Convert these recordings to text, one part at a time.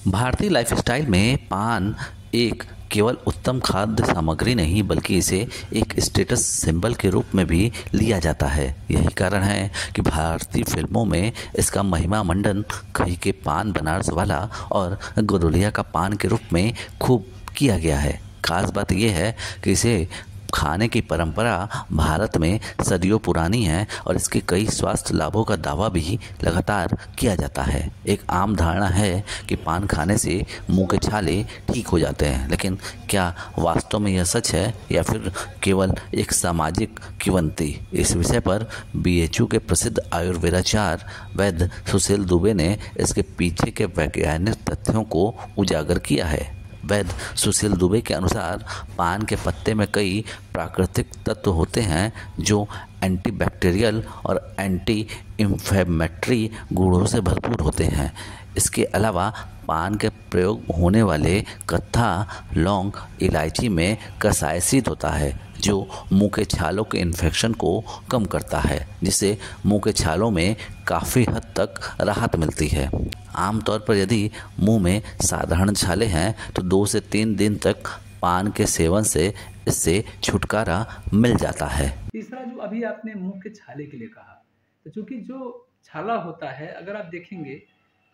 भारतीय लाइफस्टाइल में पान एक केवल उत्तम खाद्य सामग्री नहीं बल्कि इसे एक स्टेटस सिंबल के रूप में भी लिया जाता है। यही कारण है कि भारतीय फिल्मों में इसका महिमा मंडन कहीं के पान बनारस वाला और गदोलिया का पान के रूप में खूब किया गया है। खास बात यह है कि इसे खाने की परंपरा भारत में सदियों पुरानी है और इसके कई स्वास्थ्य लाभों का दावा भी लगातार किया जाता है। एक आम धारणा है कि पान खाने से मुंह के छाले ठीक हो जाते हैं, लेकिन क्या वास्तव में यह सच है या फिर केवल एक सामाजिक किंवदंती? इस विषय पर बीएचयू के प्रसिद्ध आयुर्वेदाचार्य वैद्य सुशील दुबे ने इसके पीछे के वैज्ञानिक तथ्यों को उजागर किया है। वैद्य सुशील दुबे के अनुसार पान के पत्ते में कई प्राकृतिक तत्व होते हैं जो एंटीबैक्टीरियल और एंटी इंफ्लेमेटरी गुणों से भरपूर होते हैं। इसके अलावा पान के प्रयोग होने वाले कत्था, लौंग, इलायची में कसाइसिड होता है जो मुंह के छालों के इन्फेक्शन को कम करता है, जिससे मुंह के छालों में काफ़ी हद तक राहत मिलती है। आमतौर पर यदि मुंह में साधारण छाले हैं तो 2 से 3 दिन तक पान के सेवन से इससे छुटकारा मिल जाता है। तीसरा जो अभी आपने मुंह के छाले के लिए कहा, तो चूंकि जो छाला होता है अगर आप देखेंगे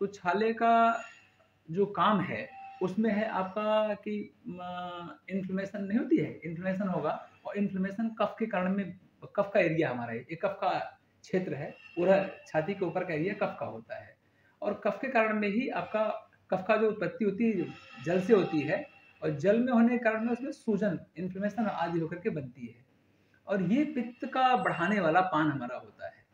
तो छाले का जो काम है उसमें है आपका कि इन्फ्लेमेशन नहीं होती है, इन्फ्लेमेशन होगा और इन्फ्लेमेशन कफ के कारण में, कफ का एरिया हमारा ये कफ का क्षेत्र है, पूरा छाती के ऊपर का एरिया कफ का होता है और कफ के कारण में ही आपका कफ का जो उत्पत्ति होती है जल से होती है और जल में होने के कारण में उसमें सूजन, इन्फ्लेमेशन आदि होकर के बनती है और ये पित्त का बढ़ाने वाला पान हमारा होता है।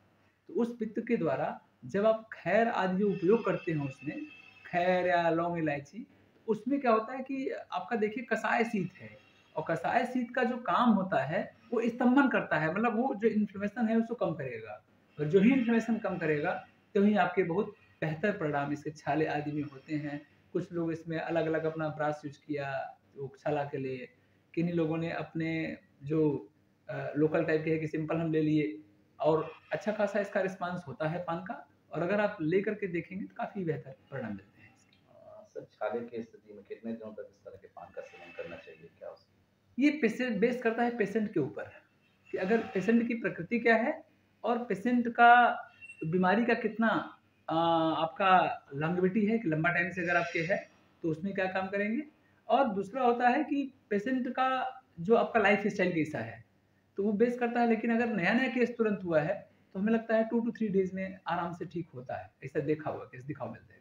तो उस पित्त के द्वारा जब आप खैर आदि जो उपयोग करते हैं उसमें खैर या लौंग इलायची, तो उसमें क्या होता है कि आपका देखिए कसाय शीत है और कसाय शीत का जो काम होता है वो स्तंभन करता है, मतलब वो जो इन्फ्लेमेशन है उसको कम करेगा और जो ही इन्फ्लेमेशन कम करेगा तो ही आपके बहुत बेहतर परिणाम इसके छाले आदि में होते हैं। कुछ लोग इसमें अलग अलग अपना ब्रश यूज किया जो छाला के लिए, किन्हीं लोगों ने अपने जो लोकल टाइप के है कि सिंपल हम ले लिए और अच्छा खासा इसका रिस्पांस होता है पान का और अगर आप लेकर के देखेंगे तो काफ़ी बेहतर परिणाम मिलते हैं इसके। सर छाले की स्थिति में कितने दिनों तक इस तरह के पान का सेवन करना चाहिए? क्या ये पेशेंट बेस करता है पेशेंट के ऊपर कि अगर पेशेंट की प्रकृति क्या है और पेशेंट का बीमारी का कितना आपका लॉन्गेविटी है कि लंबा टाइम से अगर आपके है तो उसमें क्या काम करेंगे और दूसरा होता है कि पेशेंट का जो आपका लाइफ स्टाइल कैसा है तो वो बेस करता है। लेकिन अगर नया नया केस तुरंत हुआ है तो हमें लगता है 2 to 3 डेज में आराम से ठीक होता है, ऐसा देखा हुआ केस दिखाओ मिलता है।